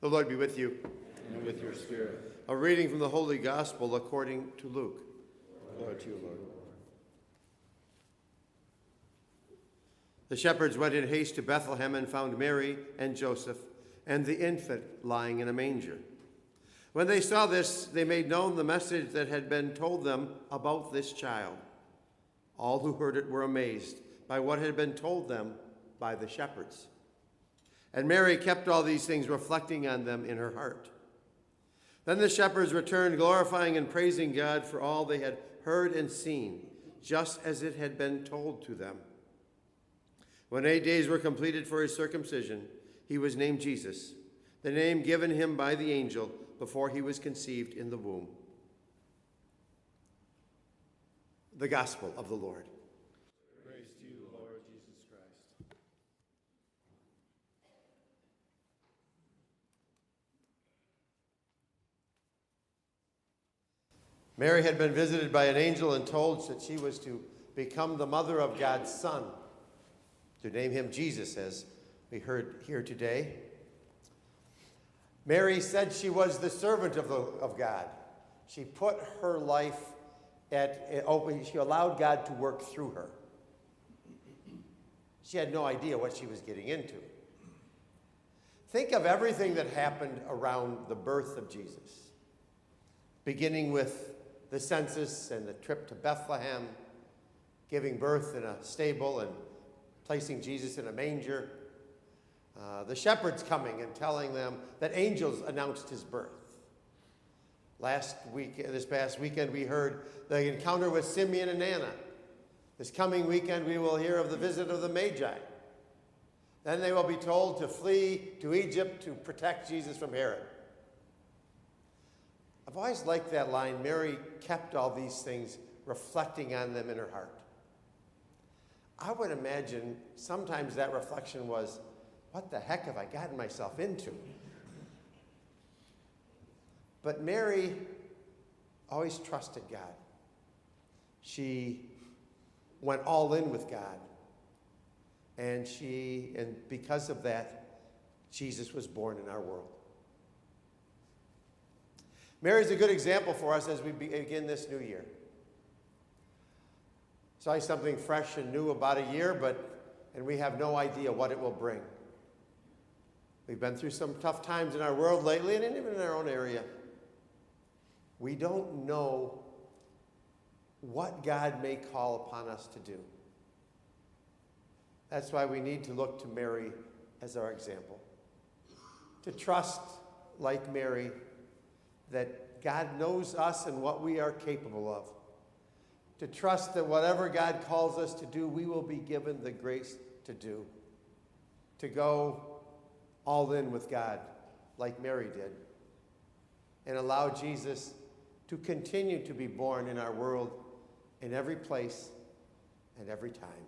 The Lord be with you. And with your spirit. A reading from the Holy Gospel according to Luke. Lord, to you, Lord. The shepherds went in haste to Bethlehem and found Mary and Joseph and the infant lying in a manger. When they saw this, they made known the message that had been told them about this child. All who heard it were amazed by what had been told them by the shepherds. And Mary kept all these things, reflecting on them in her heart. Then the shepherds returned, glorifying and praising God for all they had heard and seen, just as it had been told to them. When 8 days were completed for his circumcision, he was named Jesus, the name given him by the angel before he was conceived in the womb. The Gospel of the Lord. Praise to you, Lord Jesus Christ. Mary had been visited by an angel and told that she was to become the mother of God's Son, to name him Jesus, as we heard here today. Mary said she was the servant of God. She put her life she allowed God to work through her. She had no idea what she was getting into. Think of everything that happened around the birth of Jesus, beginning with the census and the trip to Bethlehem, giving birth in a stable and placing Jesus in a manger, the shepherds coming and telling them that angels announced his birth. This past weekend, we heard the encounter with Simeon and Anna. This coming weekend, we will hear of the visit of the Magi. Then they will be told to flee to Egypt to protect Jesus from Herod. I've always liked that line, Mary kept all these things, reflecting on them in her heart. I would imagine sometimes that reflection was, what the heck have I gotten myself into? But Mary always trusted God. She went all in with God. And because of that, Jesus was born in our world. Mary's a good example for us as we begin this new year. Try something fresh and new about a year, and we have no idea what it will bring. We've been through some tough times in our world lately, and even in our own area. We don't know what God may call upon us to do. That's why we need to look to Mary as our example. To trust, like Mary, that God knows us and what we are capable of. To trust that whatever God calls us to do, we will be given the grace to do. To go all in with God, like Mary did. And allow Jesus to continue to be born in our world, in every place and every time.